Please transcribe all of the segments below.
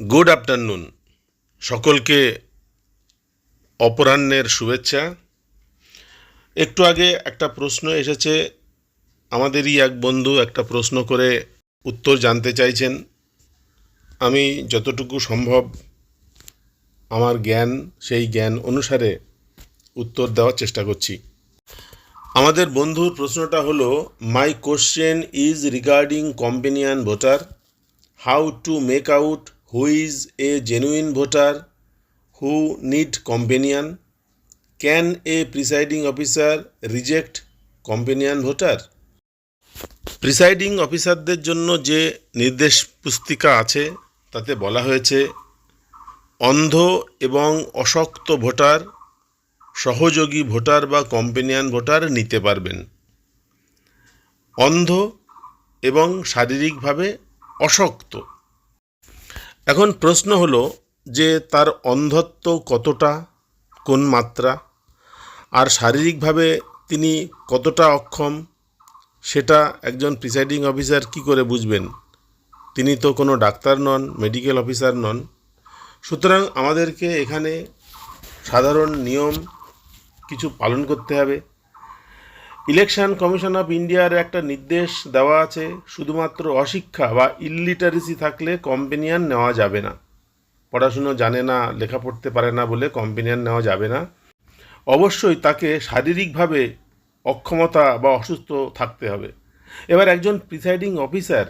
Good afternoon. সকলকে অপরাহ্নের শুভেচ্ছা। একটু আগে একটা প্রশ্ন এসেছে, আমাদেরই এক বন্ধু একটা প্রশ্ন করে উত্তর জানতে চাইছেন। আমি যতটুকু সম্ভব আমার জ্ঞান, সেই জ্ঞান অনুসারে উত্তর দেওয়ার চেষ্টা করছি। আমাদের বন্ধুর প্রশ্নটা হলো, মাই question is regarding companion voter, how to make out who is a genuine voter who need companion, can a presiding officer reject companion voter? Presiding অফিসারদের জন্য যে নির্দেশ পুস্তিকা আছে তাতে বলা হয়েছে, অন্ধ এবং অশক্ত ভোটার সহযোগী ভোটার বা কম্পেনিয়ন ভোটার নিতে পারবেন। অন্ধ এবং শারীরিকভাবে অশক্ত। এখন প্রশ্ন হলো যে তার অন্ধত্ব কতটা, কোন মাত্রা, আর শারীরিকভাবে তিনি কতটা অক্ষম সেটা একজন প্রিসাইডিং অফিসার কি করে বুঝবেন? তিনি তো কোনো ডাক্তার নন, মেডিকেল অফিসার নন। সুতরাং আমাদেরকে এখানে সাধারণ নিয়ম কিছু পালন করতে হবে। ইলেকশন কমিশন অফ ইন্ডিয়ার একটা নির্দেশ দেওয়া আছে, শুধুমাত্র অশিক্ষা বা ইলিটারেসি থাকলে কম্পেনিয়ন নেওয়া যাবে না। পড়াশুনো জানে না, লেখা পড়তে পারে না বলে কম্পেনিয়ন নেওয়া যাবে না। অবশ্যই তাকে শারীরিকভাবে অক্ষমতা বা অসুস্থ থাকতে হবে। এবার একজন প্রিসাইডিং অফিসার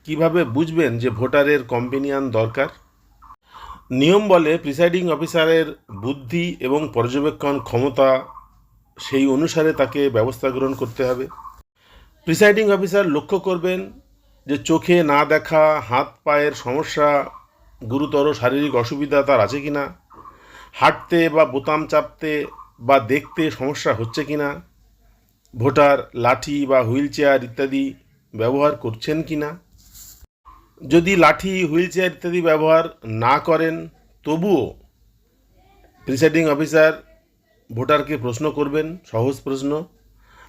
কিভাবে বুঝবেন যে ভোটারের কম্পেনিয়ন দরকার? নিয়ম বলে প্রিসাইডিং অফিসারের বুদ্ধি এবং পর্যবেক্ষণ ক্ষমতা, সেই অনুসারে তাকে ব্যবস্থা গ্রহণ করতে হবে। প্রিসাইডিং অফিসার লক্ষ্য করবেন যে চোখে না দেখা, হাত পায়ের সমস্যা, গুরুতর শারীরিক অসুবিধা তার আছে কিনা, হাঁটতে বা বোতাম চাপতে বা দেখতে সমস্যা হচ্ছে কিনা, ভোটার লাঠি বা হুইল চেয়ার ইত্যাদি ব্যবহার করছেন কিনা। যদি লাঠি, হুইল চেয়ার ইত্যাদি ব্যবহার না করেন তবুও প্রিসাইডিং অফিসার ভোটারকে প্রশ্ন করবেন, সহজ প্রশ্ন,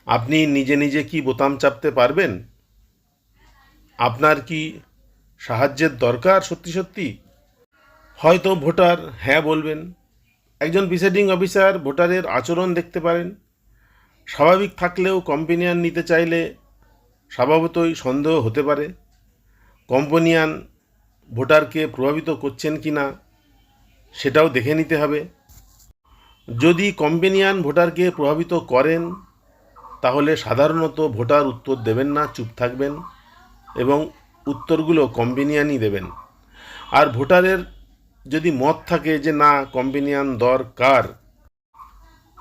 আপনি নিজে নিজে কি বোতাম চাপতে পারবেন? আপনার কি সাহায্যের দরকার সত্যি সত্যি? হয়তো ভোটার হ্যাঁ বলবেন। একজন প্রিসাইডিং অফিসার ভোটারের আচরণ দেখতে পারেন। স্বাভাবিক থাকলেও কম্পেনিয়ন নিতে চাইলে স্বভাবতই সন্দেহ হতে পারে। কম্পেনিয়ন ভোটারকে প্রভাবিত করছেন কি না সেটাও দেখে নিতে হবে। যদি কম্পেনিয়ন ভোটারকে প্রভাবিত করেন তাহলে সাধারণত ভোটার উত্তর দেবেন না, চুপ থাকবেন এবং উত্তরগুলো কম্পেনিয়নই দেবেন। আর ভোটারের যদি মত থাকে যে না কম্পেনিয়ন দরকার,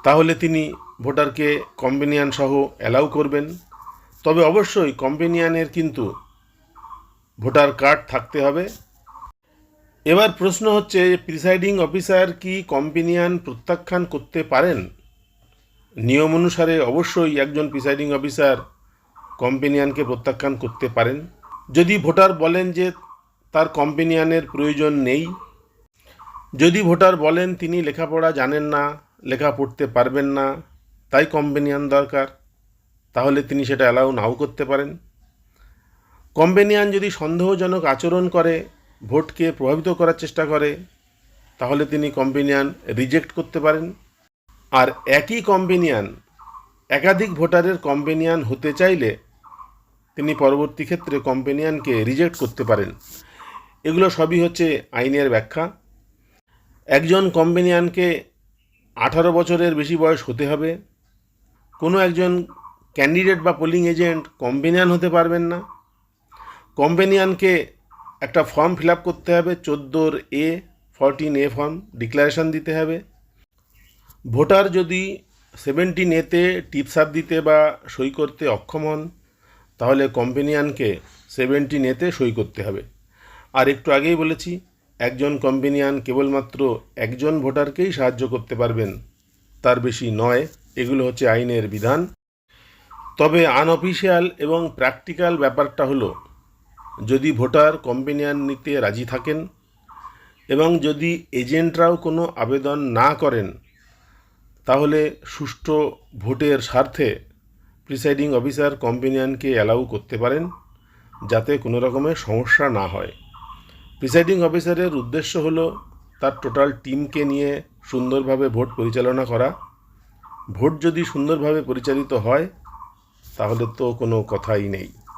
তাহলে তিনি ভোটারকে কম্পেনিয়ন সহ অ্যালাউ করবেন। তবে অবশ্যই কম্পেনিয়নের কিন্তু ভোটার কার্ড থাকতে হবে। এবার প্রশ্ন হচ্ছে, প্রিসাইডিং অফিসার কি কম্পেনিয়ন প্রত্যাখ্যান করতে পারেন? নিয়ম অনুসারে অবশ্যই একজন প্রিসাইডিং অফিসার কম্পেনিয়নকে প্রত্যাখ্যান করতে পারেন। যদি ভোটার বলেন যে তার কম্পেনিয়নের প্রয়োজন নেই, যদি ভোটার বলেন তিনি লেখাপড়া জানেন না, লেখা পড়তে পারবেন না, তাই কম্পেনিয়ন দরকার, তাহলে তিনি সেটা অ্যালাউ নাও করতে পারেন। কম্পেনিয়ন যদি সন্দেহজনক আচরণ করে, ভোটকে প্রভাবিত করার চেষ্টা করে, তাহলে তিনি কম্পেনিয়ন রিজেক্ট করতে পারেন। আর একই কম্পেনিয়ন একাধিক ভোটারের কম্পেনিয়ন হতে চাইলে তিনি পরবর্তী ক্ষেত্রে কম্পেনিয়নকে রিজেক্ট করতে পারেন। এগুলো সবই হচ্ছে আইনের ব্যাখ্যা। একজন কম্পেনিয়নকে 18 বছরের বেশি বয়স হতে হবে। কোনো একজন ক্যান্ডিডেট বা পোলিং এজেন্ট কম্পেনিয়ন হতে পারবেন না। কম্পেনিয়নকে একটা ফর্ম ফিল আপ করতে হবে, 14A 14A ফর্ম, ডিক্লারেশন দিতে হবে। ভোটার যদি 17A টিপসার দিতে বা সই করতে অক্ষম হন, তাহলে কম্পেনিয়নকে 17A সই করতে হবে। আর একটু আগেই বলেছি, একজন কম্পেনিয়ন কেবলমাত্র একজন ভোটারকেই সাহায্য করতে পারবেন, তার বেশি নয়। এগুলো হচ্ছে আইনের বিধান। তবে আনঅফিসিয়াল এবং প্র্যাকটিক্যাল ব্যাপারটা হলো, যদি ভোটার কম্পেনিয়ন নিতে রাজি থাকেন এবং যদি এজেন্টরাও কোনো আবেদন না করেন, তাহলে সুষ্ঠু ভোটের স্বার্থে প্রিসাইডিং অফিসার কম্পেনিয়নকে অ্যালাউ করতে পারেন, যাতে কোনো রকমের সমস্যা না হয়। প্রিসাইডিং অফিসারের উদ্দেশ্য হলো তার টোটাল টিমকে নিয়ে সুন্দরভাবে ভোট পরিচালনা করা। ভোট যদি সুন্দরভাবে পরিচালিত হয় তাহলে তো কোনো কথাই নেই।